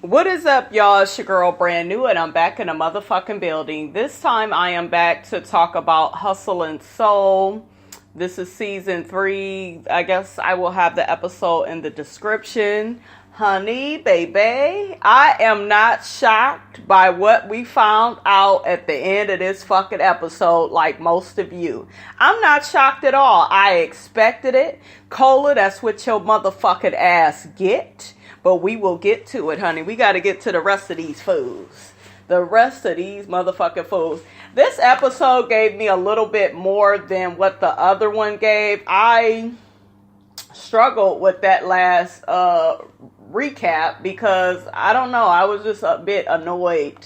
What is up, y'all? It's your girl, Brand New, and I'm back in a motherfucking building. This time I am back to talk about Hustle and Soul. This is season 3. I guess I will have the episode in the description. Honey, baby, I am not shocked by what we found out at the end of this fucking episode like most of you. I'm not shocked at all. I expected it. Cola, that's what your motherfucking ass get. But we will get to it, honey. We got to get to the rest of these fools. The rest of these motherfucking fools. This episode gave me a little bit more than what the other one gave. I struggled with that last recap because, I don't know, I was just a bit annoyed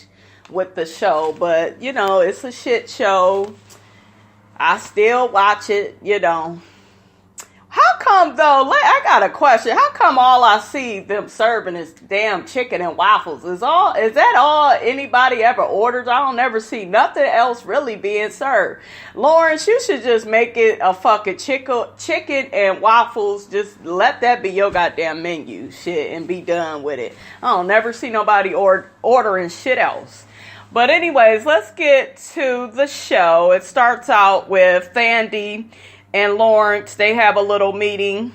with the show. But, you know, it's a shit show. I still watch it, you know. How come, though, I got a question. How come all I see them serving is damn chicken and waffles? Is that all anybody ever orders? I don't ever see nothing else really being served. Lawrence, you should just make it a fucking chicken and waffles. Just let that be your goddamn menu, shit, and be done with it. I don't never see nobody ordering shit else. But anyways, let's get to the show. It starts out with Thandi and Lawrence. They have a little meeting.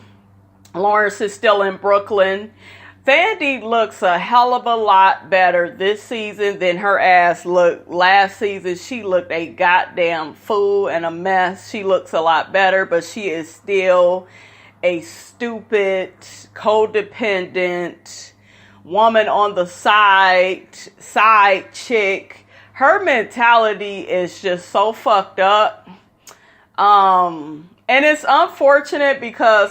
Lawrence is still in Brooklyn. Thandi looks a hell of a lot better this season than her ass looked last season. She looked a goddamn fool and a mess. She looks a lot better, but she is still a stupid, codependent woman on the side chick. Her mentality is just so fucked up. And it's unfortunate because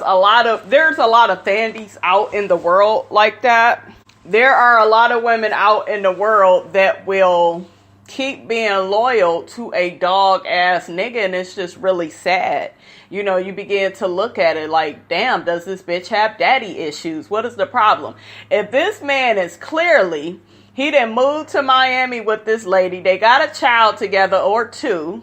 there's a lot of Thandis out in the world like that. There are a lot of women out in the world that will keep being loyal to a dog ass nigga, and it's just really sad. You know, you begin to look at it like, damn, does this bitch have daddy issues? What is the problem? If this man is clearly, he done moved to Miami with this lady, they got a child together or two.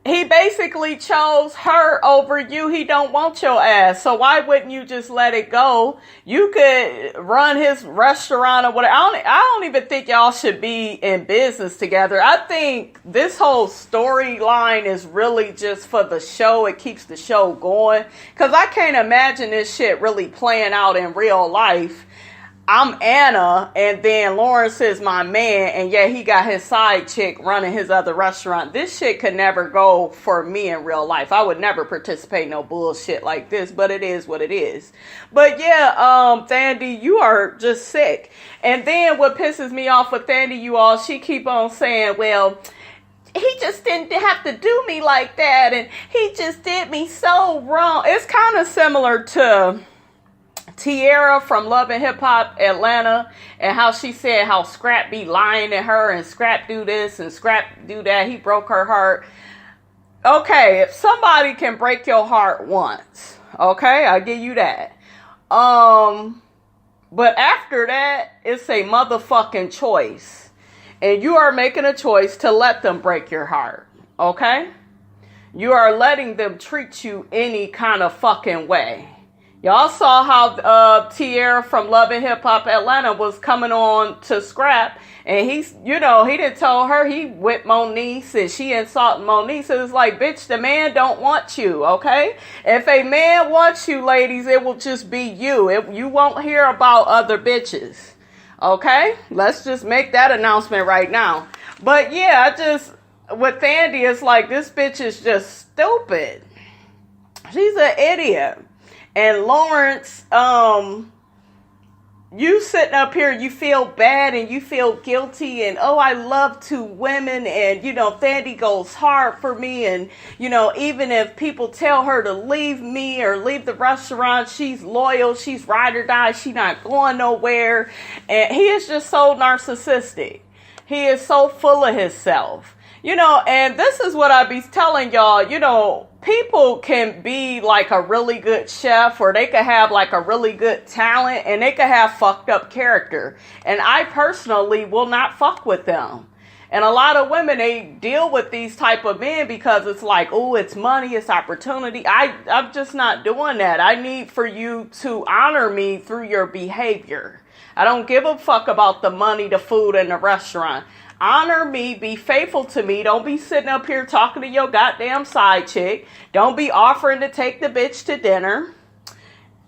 He basically chose her over you. He don't want your ass. So why wouldn't you just let it go? You could run his restaurant or whatever. I don't even think y'all should be in business together. I think this whole storyline is really just for the show. It keeps the show going. Because I can't imagine this shit really playing out in real life. I'm Anna, and then Lawrence is my man, and yeah, he got his side chick running his other restaurant. This shit could never go for me in real life. I would never participate in no bullshit like this, but it is what it is. But yeah, Thandi, you are just sick. And then what pisses me off with Thandi, you all, she keep on saying, well, he just didn't have to do me like that, and he just did me so wrong. It's kind of similar to Tierra from Love and Hip Hop Atlanta, and how she said how Scrap be lying to her and Scrap do this and Scrap do that. He broke her heart. Okay, if somebody can break your heart once, okay, I'll give you that. But after that, it's a motherfucking choice. And you are making a choice to let them break your heart, okay? You are letting them treat you any kind of fucking way. Y'all saw how Tierra from Love and Hip Hop Atlanta was coming on to Scrap, and he didn't tell her he whipped Moniece and she insulted Moniece. It's like, bitch, the man don't want you, okay? If a man wants you, ladies, it will just be you. You won't hear about other bitches, okay? Let's just make that announcement right now. But yeah, with Thandi, it's like, this bitch is just stupid. She's an idiot. And Lawrence, you sitting up here, you feel bad and you feel guilty and, oh, I love two women and, you know, Thandi goes hard for me and, you know, even if people tell her to leave me or leave the restaurant, she's loyal, she's ride or die, she's not going nowhere. And he is just so narcissistic. He is so full of himself. You know, and this is what I be telling y'all, you know, people can be like a really good chef, or they could have like a really good talent, and they could have fucked up character. And I personally will not fuck with them. And a lot of women, they deal with these type of men because it's like, oh, it's money, it's opportunity. I'm just not doing that. I need for you to honor me through your behavior. I don't give a fuck about the money, the food, and the restaurant. Honor me, be faithful to me. Don't be sitting up here talking to your goddamn side chick. Don't be offering to take the bitch to dinner.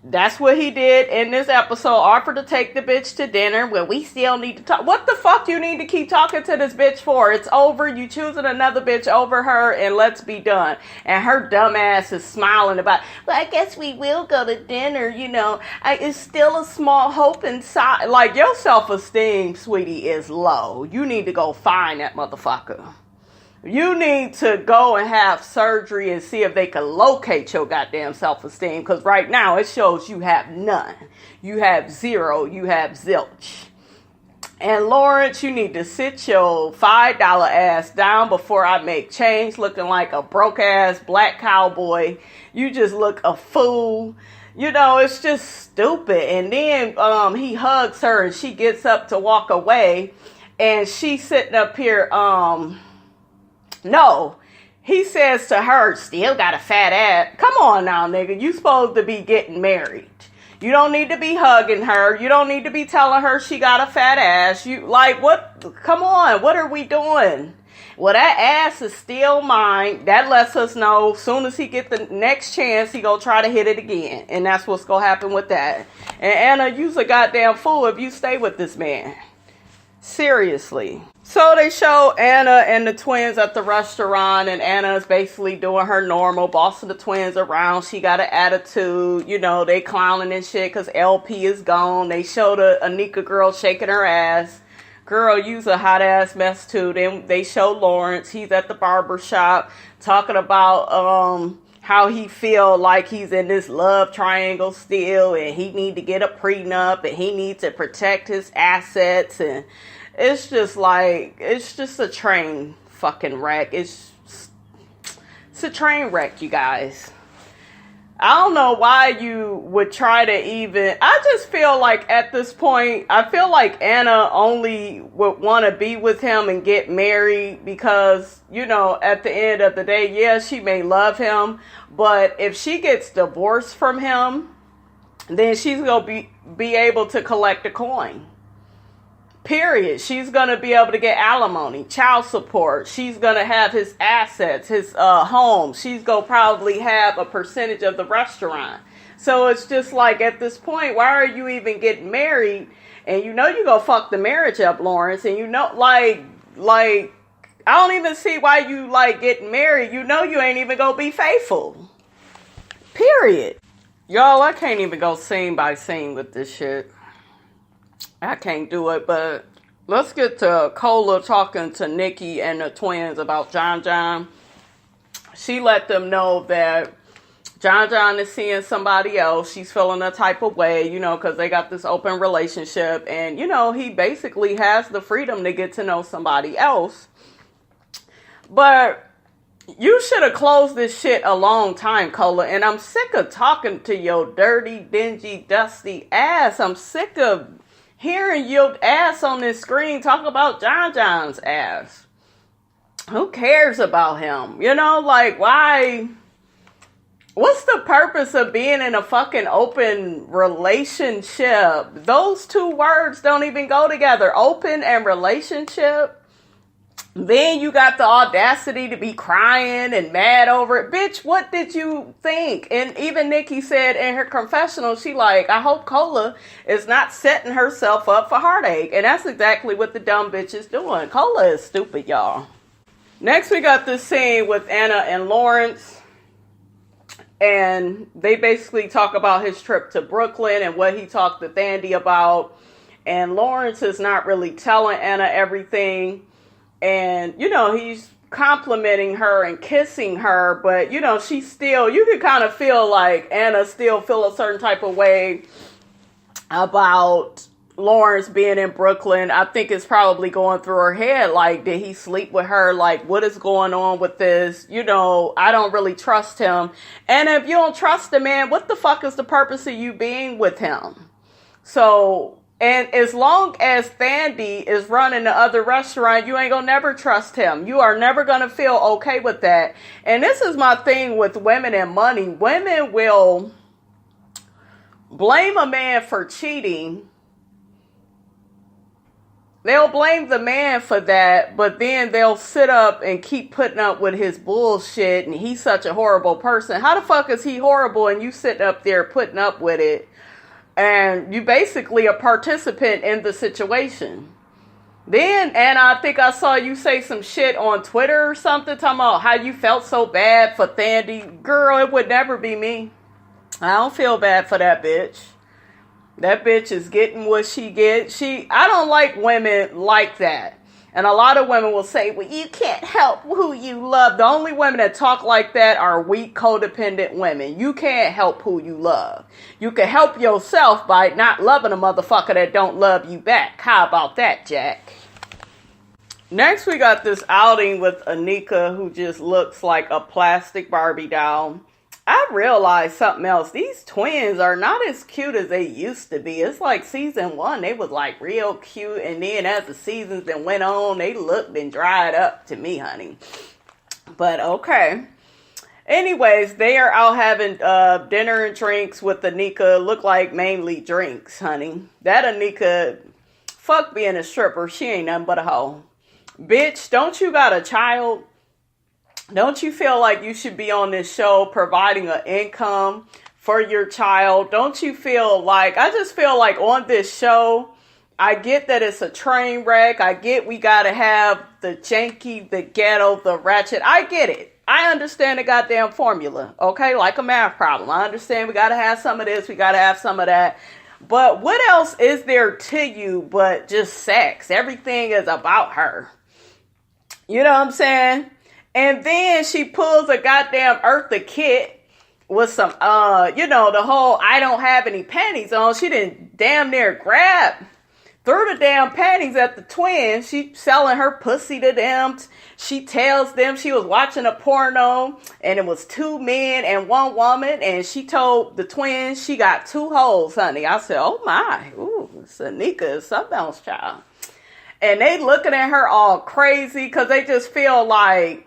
That's what he did in this episode. Offered to take the bitch to dinner. Well, we still need to talk. What the fuck you need to keep talking to this bitch for? It's over. You choosing another bitch over her, and let's be done. And her dumb ass is smiling about, well, I guess we will go to dinner, you know. It's still a small hope inside. Like, your self-esteem, sweetie, is low. You need to go find that motherfucker. You need to go and have surgery and see if they can locate your goddamn self-esteem. Because right now it shows you have none. You have zero. You have zilch. And Lawrence, you need to sit your $5 ass down before I make change. Looking like a broke ass black cowboy. You just look a fool. You know, it's just stupid. And then he hugs her and she gets up to walk away. And she's sitting up here, no, he says to her, still got a fat ass. Come on now, nigga. You supposed to be getting married. You don't need to be hugging her. You don't need to be telling her she got a fat ass. You like, what? Come on. What are we doing? Well, that ass is still mine. That lets us know soon as he get the next chance, he gonna try to hit it again. And that's what's gonna happen with that. And Anna, you's a goddamn fool if you stay with this man. Seriously. So they show Anna and the twins at the restaurant, and Anna is basically doing her normal, bossing the twins around. She got an attitude, you know, they clowning and shit because LP is gone. They show the Anika girl shaking her ass. Girl, you's a hot ass mess too. Then they show Lawrence, he's at the barber shop talking about how he feel like he's in this love triangle still, and he need to get a prenup, and he needs to protect his assets, and it's just like, it's just a train fucking wreck. It's a train wreck, you guys. I don't know why you would try to even, I just feel like at this point, I feel like Anna only would want to be with him and get married because, you know, at the end of the day, yeah, she may love him, but if she gets divorced from him, then she's going to be able to collect a coin. Period. She's going to be able to get alimony, child support. She's going to have his assets, his home. She's going to probably have a percentage of the restaurant. So it's just like at this point, why are you even getting married? And you know you're going to fuck the marriage up, Lawrence. And you know, like, I don't even see why you like getting married. You know you ain't even going to be faithful. Period. Y'all, I can't even go scene by scene with this shit. I can't do it, but let's get to Cola talking to Nicki and the twins about Jon Jon. She let them know that Jon Jon is seeing somebody else. She's feeling a type of way, you know, because they got this open relationship. And, you know, he basically has the freedom to get to know somebody else. But you should have closed this shit a long time, Cola. And I'm sick of talking to your dirty, dingy, dusty ass. I'm sick of hearing your ass on this screen talk about Jon Jon's ass. Who cares about him? You know, like, why? What's the purpose of being in a fucking open relationship? Those two words don't even go together. Open and relationship. Then you got the audacity to be crying and mad over it. Bitch, what did you think? And even Nicki said in her confessional, she like, I hope Cola is not setting herself up for heartache. And that's exactly what the dumb bitch is doing. Cola is stupid, y'all. Next, we got this scene with Anna and Lawrence. And they basically talk about his trip to Brooklyn and what he talked to Thandi about. And Lawrence is not really telling Anna everything. And, you know, he's complimenting her and kissing her, but, you know, she's still, you can kind of feel like Anna still feel a certain type of way about Lawrence being in Brooklyn. I think it's probably going through her head, like, did he sleep with her? Like, what is going on with this? You know, I don't really trust him. And if you don't trust the man, what the fuck is the purpose of you being with him? So And as long as Thandi is running the other restaurant, you ain't gonna never trust him. You are never gonna feel okay with that. And this is my thing with women and money. Women will blame a man for cheating. They'll blame the man for that, but then they'll sit up and keep putting up with his bullshit and he's such a horrible person. How the fuck is he horrible and you sitting up there putting up with it? And you basically a participant in the situation. Then, and I think I saw you say some shit on Twitter or something, talking about how you felt so bad for Thandi. Girl, it would never be me. I don't feel bad for that bitch. That bitch is getting what she gets. I don't like women like that. And a lot of women will say, well, you can't help who you love. The only women that talk like that are weak, codependent women. You can't help who you love. You can help yourself by not loving a motherfucker that don't love you back. How about that, Jack? Next, we got this outing with Anika, who just looks like a plastic Barbie doll. I realized something else. These twins are not as cute as they used to be. It's like season 1, they was like real cute. And then as the seasons then went on, they looked and dried up to me, honey. But okay. Anyways, they are out having dinner and drinks with Anika. Look like mainly drinks, honey. That Anika, fuck being a stripper. She ain't nothing but a hoe. Bitch, don't you got a child? Don't you feel like you should be on this show providing an income for your child? Don't you feel like, I just feel like on this show, I get that it's a train wreck. I get we got to have the janky, the ghetto, the ratchet. I get it. I understand the goddamn formula, okay? Like a math problem. I understand we got to have some of this. We got to have some of that. But what else is there to you but just sex? Everything is about her. You know what I'm saying? And then she pulls a goddamn Eartha Kitt with some, the whole I don't have any panties on. She didn't damn near grab, threw the damn panties at the twins. She selling her pussy to them. She tells them she was watching a porno and it was 2 men and 1 woman. And she told the twins she got 2 holes, honey. I said, oh my, ooh, this Anika is something else, child. And they looking at her all crazy because they just feel like,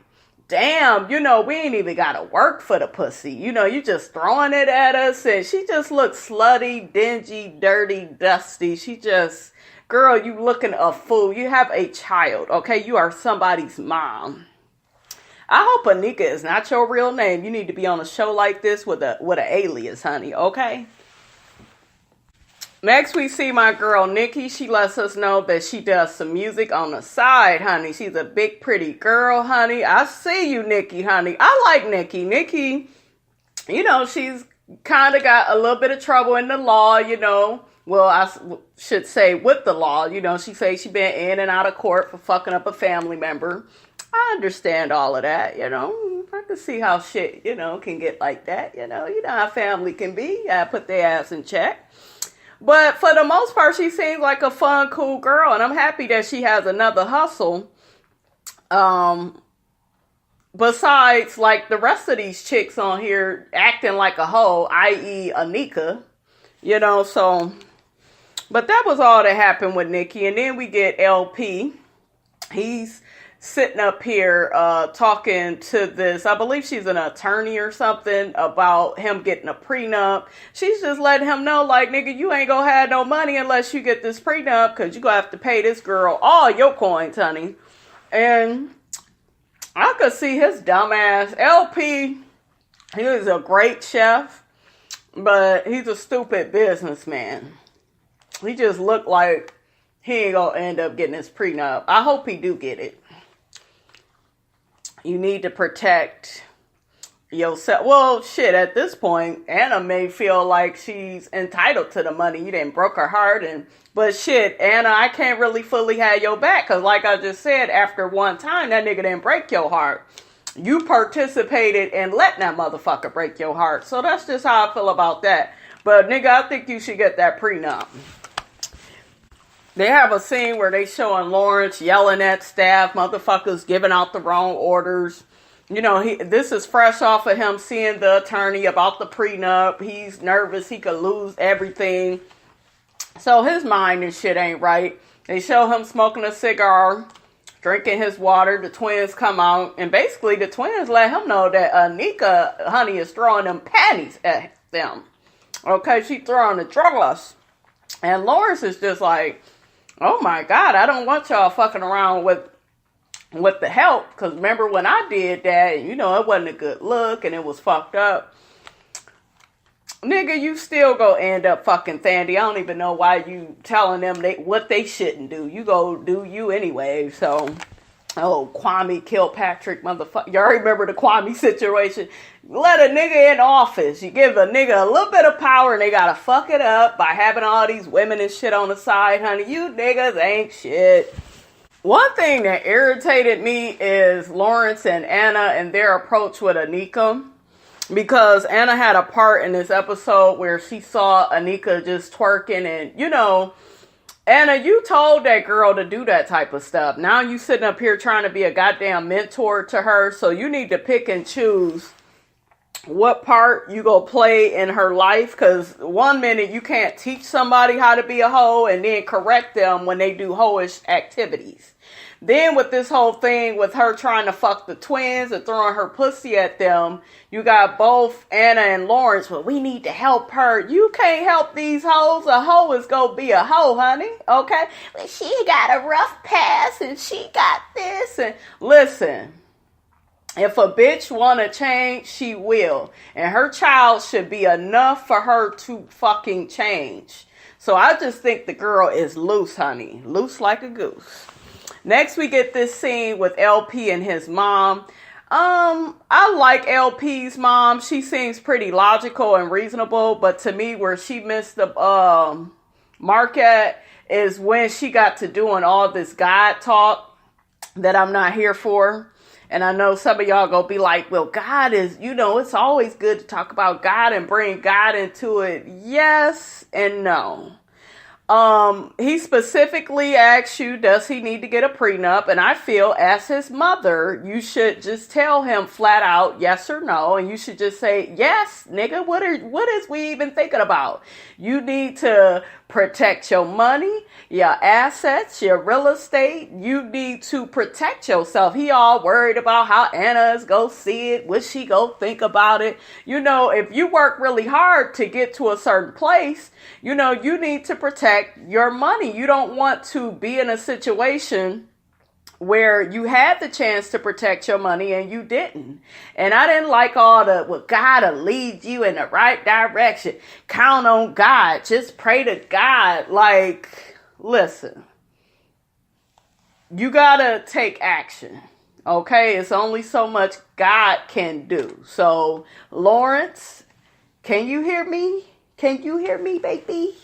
damn, we ain't even got to work for the pussy. You just throwing it at us. And she just looks slutty, dingy, dirty, dusty. She just, girl, you looking a fool. You have a child, okay? You are somebody's mom. I hope Anika is not your real name. You need to be on a show like this with an alias, honey, okay? Next, we see my girl, Nicki. She lets us know that she does some music on the side, honey. She's a big, pretty girl, honey. I see you, Nicki, honey. I like Nicki. Nicki, she's kind of got a little bit of trouble in the law, Well, I should say with the law. She says she been in and out of court for fucking up a family member. I understand all of that, I can see how shit, can get like that, You know how family can be. I put their ass in check. But for the most part, she seems like a fun, cool girl. And I'm happy that she has another hustle. Besides, like, the rest of these chicks on here acting like a hoe, i.e. Anika. So. But that was all that happened with Nicki. And then we get LP. He's sitting up here talking to this, I believe she's an attorney or something, about him getting a prenup. She's just letting him know, like, nigga, you ain't gonna have no money unless you get this prenup, because you gonna have to pay this girl all your coins, honey. And I could see his dumbass. LP, he is a great chef, but he's a stupid businessman. He just looked like he ain't gonna end up getting his prenup. I hope he do get it. You need to protect yourself. Well, shit, at this point, Anna may feel like she's entitled to the money. You didn't broke her heart. But shit, Anna, I can't really fully have your back. Because like I just said, after one time, that nigga didn't break your heart. You participated in letting that motherfucker break your heart. So that's just how I feel about that. But nigga, I think you should get that prenup. They have a scene where they showing Lawrence yelling at staff, motherfuckers giving out the wrong orders. This is fresh off of him seeing the attorney about the prenup. He's nervous. He could lose everything. So his mind and shit ain't right. They show him smoking a cigar, drinking his water. The twins come out, and basically the twins let him know that Anika, honey, is throwing them panties at them. Okay, she throwing the drugs. And Lawrence is just like, oh my God, I don't want y'all fucking around with the help. Because remember when I did that, you know, it wasn't a good look and it was fucked up. Nigga, you still go end up fucking Thandi. I don't even know why you telling them what they shouldn't do. You go do you anyway. So, Kwame Kilpatrick, motherfucker. Y'all remember the Kwame situation? Let a nigga in office. You give a nigga a little bit of power and they gotta fuck it up by having all these women and shit on the side, honey. You niggas ain't shit. One thing that irritated me is Lawrence and Anna and their approach with Anika. Because Anna had a part in this episode where she saw Anika just twerking and, you know, Anna, you told that girl to do that type of stuff. Now you sitting up here trying to be a goddamn mentor to her. So you need to pick and choose what part you go play in her life. Because one minute you can't teach somebody how to be a hoe and then correct them when they do hoish activities. Then with this whole thing with her trying to fuck the twins and throwing her pussy at them, you got both Anna and Lawrence, well, we need to help her. You can't help these hoes. A hoe is gonna be a hoe, honey. Okay? Well, she got a rough past and she got this. And listen, if a bitch wanna change, she will. And her child should be enough for her to fucking change. So I just think the girl is loose, honey. Loose like a goose. Next, we get this scene with LP and his mom. I like LP's mom. She seems pretty logical and reasonable, but to me, where she missed the mark at is when she got to doing all this God talk that I'm not here for. And I know some of y'all gonna be like, well, God is, you know, it's always good to talk about God and bring God into it. Yes and no. He specifically asks you, does he need to get a prenup? And I feel as his mother, you should just tell him flat out, yes or no. And you should just say, yes, nigga, what is we even thinking about? You need to protect your money, your assets, your real estate. You need to protect yourself. He all worried about how Anna's go see it. What she go think about it? You know, if you work really hard to get to a certain place, you know, you need to protect your money. You don't want to be in a situation where you had the chance to protect your money and you didn't. And I didn't like all the, well, God will lead you in the right direction. Count on God. Just pray to God. Like, listen, you gotta take action. Okay? It's only so much God can do. So, Lawrence, can you hear me? Can you hear me, baby?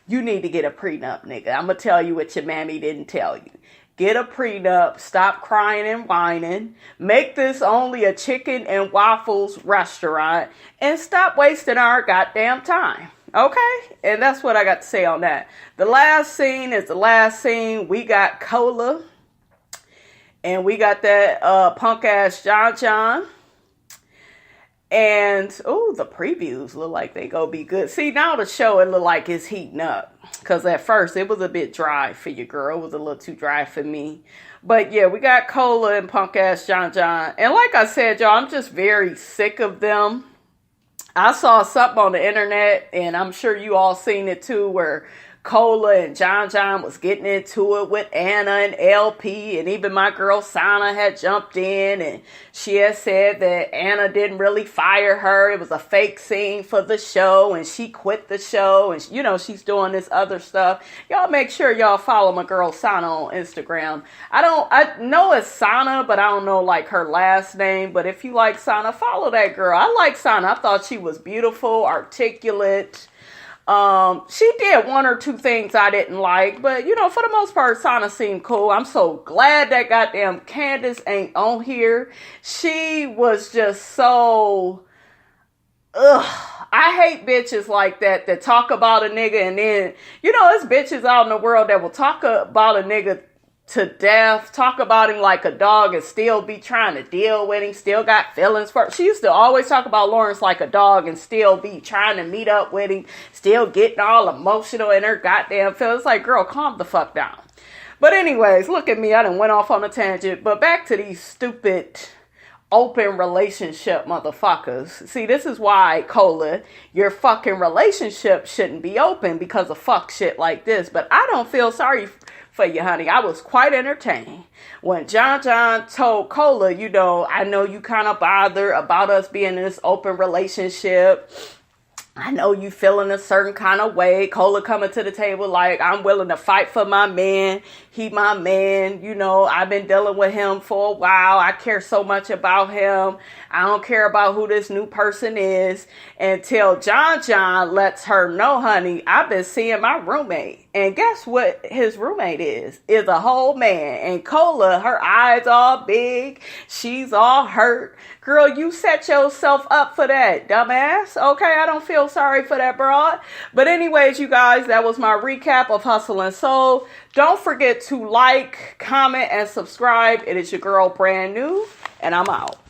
You need to get a prenup, nigga. I'm gonna tell you what your mammy didn't tell you. Get a prenup, stop crying and whining, make this only a chicken and waffles restaurant, and stop wasting our goddamn time. Okay? And that's what I got to say on that. The last scene is the last scene. We got Cola, and we got that punk ass Jon Jon. And, oh, the previews look like they gonna be good. See, now the show, it look like it's heating up. Because at first, it was a bit dry for you, girl. It was a little too dry for me. But, yeah, we got Cola and punk-ass Jon Jon. And like I said, y'all, I'm just very sick of them. I saw something on the internet, and I'm sure you all seen it, too, where Cola and Jon Jon was getting into it with Anna and LP, and even my girl Sana had jumped in, and she had said that Anna didn't really fire her. It was a fake scene for the show, and she quit the show, and you know, she's doing this other stuff. Y'all make sure y'all follow my girl Sana on Instagram. I know it's Sana, but I don't know like her last name, but if you like Sana, follow that girl. I like Sana. I thought she was beautiful, articulate. She did one or two things I didn't like, but you know, for the most part, Sana seemed cool. I'm so glad that goddamn Candace ain't on here. She was just so, I hate bitches like that talk about a nigga and then, you know, there's bitches out in the world that will talk about a nigga to death, talk about him like a dog and still be trying to deal with him, still got feelings for. She used to always talk about Lawrence like a dog and still be trying to meet up with him, still getting all emotional in her goddamn feelings. Like, girl, calm the fuck down. But anyways, look at me, I done went off on a tangent. But back to these stupid open relationship motherfuckers. See, this is why, Cola, your fucking relationship shouldn't be open because of fuck shit like this. But I don't feel sorry for you, honey. I was quite entertained when Jon Jon told Cola, you know, I know you kind of bothered about us being in this open relationship. I know you feeling a certain kind of way. Cola coming to the table like, I'm willing to fight for my man. He my man. You know, I've been dealing with him for a while. I care so much about him. I don't care about who this new person is. Until Jon Jon lets her know, honey, I've been seeing my roommate. And guess what his roommate is? Is a whole man. And Cola, her eyes all big. She's all hurt. Girl, you set yourself up for that, dumbass. Okay, I don't feel sorry for that broad. But anyways, you guys, that was my recap of Hustle and Soul. Don't forget to like, comment, and subscribe. It is your girl, Brand New, and I'm out.